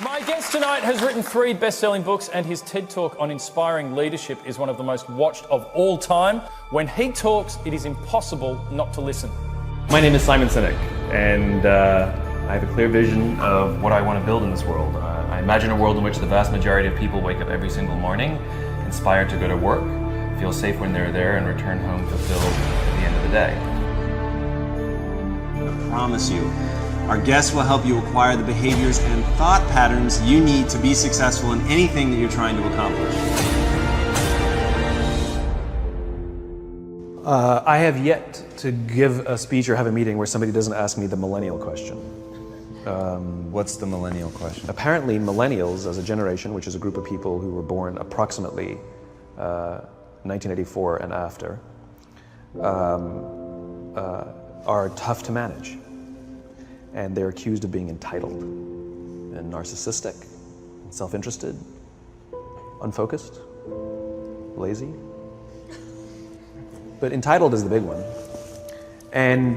My guest tonight has written 3 best-selling books, and his TED Talk on inspiring leadership is one of the most watched of all time. When he talks, it is impossible not to listen. My name is Simon Sinek, and I have a clear vision of what I want to build in this world. I imagine a world in which the vast majority of people wake up every single morning inspired to go to work, feel safe when they're there, and return home fulfilled at the end of the day. I promise you, our guests will help you acquire the behaviors and thought patterns you need to be successful in anything that you're trying to accomplish. I have yet to give a speech or have a meeting where somebody doesn't ask me the millennial question. What's the millennial question? Apparently, millennials as a generation, which is a group of people who were born approximately 1984 and after, are tough to manage. And they're accused of being entitled and narcissistic, and self-interested, unfocused, lazy. But entitled is the big one. And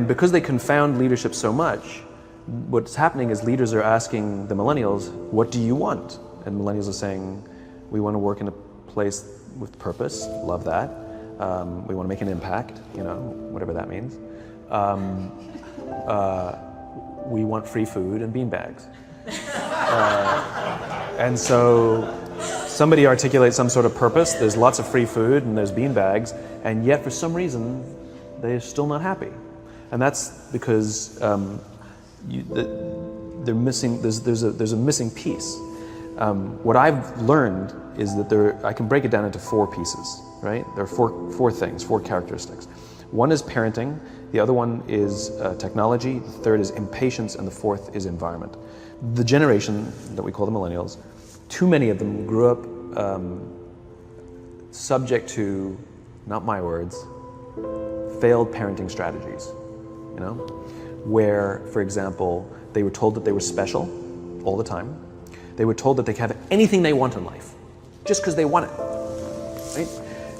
because they confound leadership so much, what's happening is leaders are asking the millennials, what do you want? And millennials are saying, we want to work in a place with purpose, love that. We want to make an impact, whatever that means. We want free food and beanbags. And so somebody articulates some sort of purpose, there's lots of free food and there's beanbags, and yet for some reason they're still not happy. And that's because they're missing, there's a missing piece. What I've learned is that I can break it down into 4 pieces, right? There are four things, 4 characteristics. One is parenting, the other one is technology, the third is impatience, and the fourth is environment. The generation that we call the millennials, too many of them grew up subject to, not my words, failed parenting strategies, where, for example, they were told that they were special all the time. They were told that they could have anything they want in life, just because they want it, right?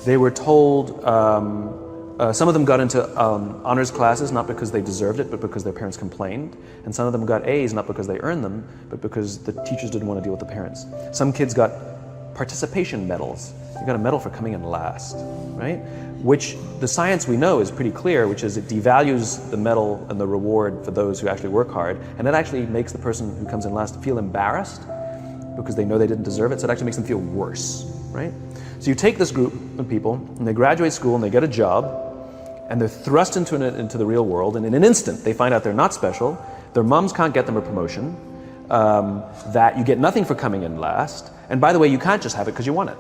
They were told, some of them got into honors classes, not because they deserved it, but because their parents complained. And some of them got A's, not because they earned them, but because the teachers didn't want to deal with the parents. Some kids got participation medals. You got a medal for coming in last, right? Which the science we know is pretty clear, which is it devalues the medal and the reward for those who actually work hard. And it actually makes the person who comes in last feel embarrassed because they know they didn't deserve it. So it actually makes them feel worse, right? So you take this group of people and they graduate school and they get a job, and they're thrust into the real world, and in an instant they find out they're not special, their moms can't get them a promotion, that you get nothing for coming in last, and by the way, you can't just have it because you want it,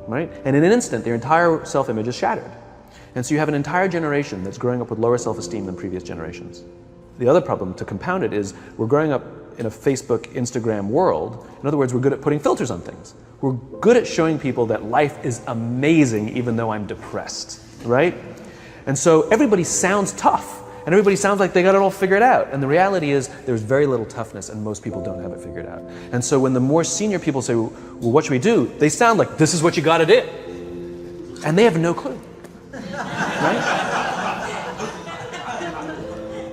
right? And in an instant, their entire self-image is shattered. And so you have an entire generation that's growing up with lower self-esteem than previous generations. The other problem, to compound it, is we're growing up in a Facebook, Instagram world. In other words, we're good at putting filters on things. We're good at showing people that life is amazing even though I'm depressed, right? And so everybody sounds tough, and everybody sounds like they got it all figured out. And the reality is there's very little toughness, and most people don't have it figured out. And so when the more senior people say, well, what should we do? They sound like, this is what you got to do. And they have no clue, right?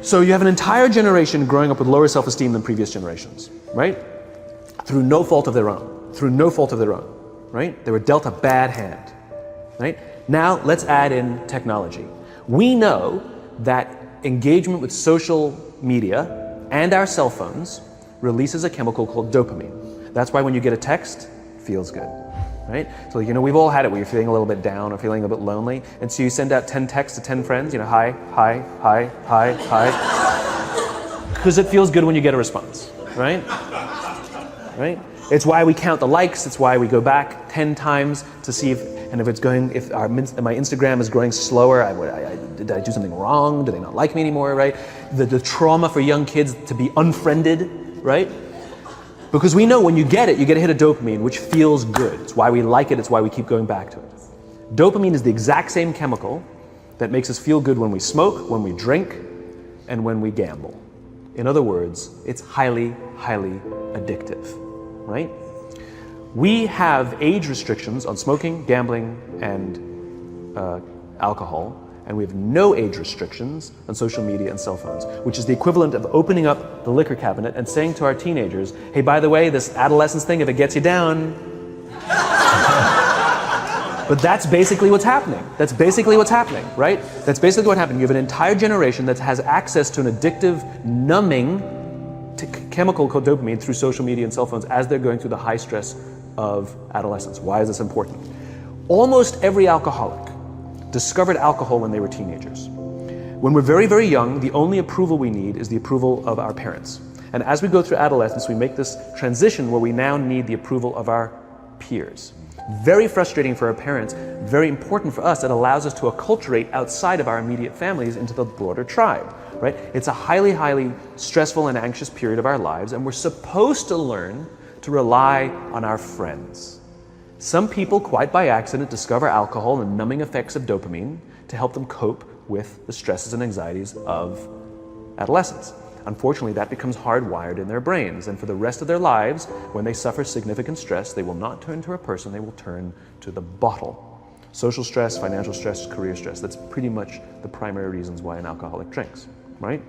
So you have an entire generation growing up with lower self-esteem than previous generations, right? Through no fault of their own, right? They were dealt a bad hand, right? Now let's add in technology. We know that engagement with social media and our cell phones releases a chemical called dopamine. That's why when you get a text, it feels good, right? So we've all had it where you're feeling a little bit down or feeling a bit lonely, and so you send out 10 texts to 10 friends, hi, hi, hi, hi, hi, because it feels good when you get a response, right? Right? It's why we count the likes, it's why we go back 10 times to see if my Instagram is growing slower, did I do something wrong? Do they not like me anymore, right? The trauma for young kids to be unfriended, right? Because we know when you get a hit of dopamine, which feels good. It's why we like it, it's why we keep going back to it. Dopamine is the exact same chemical that makes us feel good when we smoke, when we drink, and when we gamble. In other words, it's highly, highly addictive, right? We have age restrictions on smoking, gambling, and alcohol and we have no age restrictions on social media and cell phones, which is the equivalent of opening up the liquor cabinet and saying to our teenagers, hey, by the way, this adolescence thing, if it gets you down. But that's basically what's happening. That's basically what's happening, right? That's basically what happened. You have an entire generation that has access to an addictive, numbing chemical called dopamine through social media and cell phones as they're going through the high stress of adolescence. Why is this important? Almost every alcoholic discovered alcohol when they were teenagers. When we're very, very young, the only approval we need is the approval of our parents. And as we go through adolescence, we make this transition where we now need the approval of our peers. Very frustrating for our parents, very important for us. It allows us to acculturate outside of our immediate families into the broader tribe, right? It's a highly, highly stressful and anxious period of our lives, and we're supposed to learn to rely on our friends. Some people, quite by accident, discover alcohol and numbing effects of dopamine to help them cope with the stresses and anxieties of adolescence. Unfortunately, that becomes hardwired in their brains, and for the rest of their lives, when they suffer significant stress, they will not turn to a person, they will turn to the bottle. Social stress, financial stress, career stress, that's pretty much the primary reasons why an alcoholic drinks, right?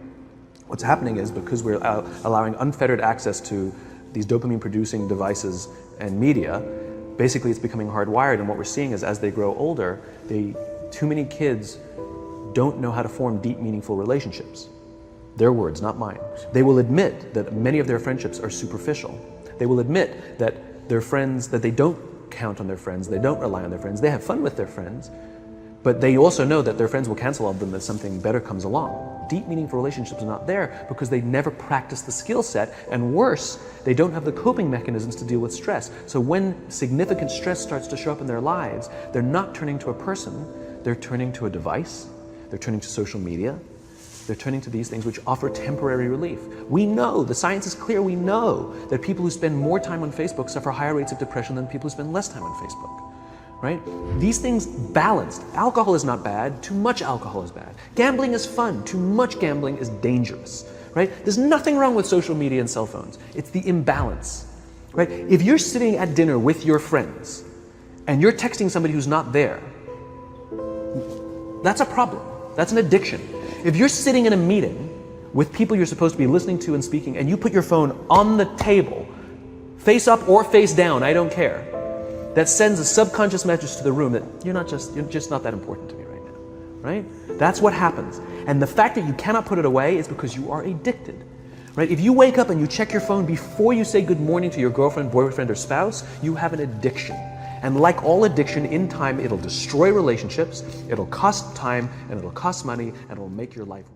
What's happening is because we're allowing unfettered access to these dopamine-producing devices and media, basically it's becoming hardwired, and what we're seeing is as they grow older, too many kids don't know how to form deep, meaningful relationships. Their words, not mine. They will admit that many of their friendships are superficial. They will admit that their friends, that they don't count on their friends, they don't rely on their friends, they have fun with their friends, but they also know that their friends will cancel on them if something better comes along. Deep, meaningful relationships are not there because they never practice the skill set, and worse, they don't have the coping mechanisms to deal with stress. So when significant stress starts to show up in their lives, they're not turning to a person, they're turning to a device, they're turning to social media, they're turning to these things which offer temporary relief. We know, the science is clear, we know that people who spend more time on Facebook suffer higher rates of depression than people who spend less time on Facebook, right? These things balanced. Alcohol is not bad, too much alcohol is bad. Gambling is fun, too much gambling is dangerous, right? There's nothing wrong with social media and cell phones. It's the imbalance, right? If you're sitting at dinner with your friends and you're texting somebody who's not there, that's a problem. That's an addiction. If you're sitting in a meeting with people you're supposed to be listening to and speaking, and you put your phone on the table, face up or face down, I don't care, that sends a subconscious message to the room that you're just not that important to me right now, right? That's what happens. And the fact that you cannot put it away is because you are addicted, right? If you wake up and you check your phone before you say good morning to your girlfriend, boyfriend, or spouse, you have an addiction. And like all addiction, in time, it'll destroy relationships, it'll cost time, and it'll cost money, and it'll make your life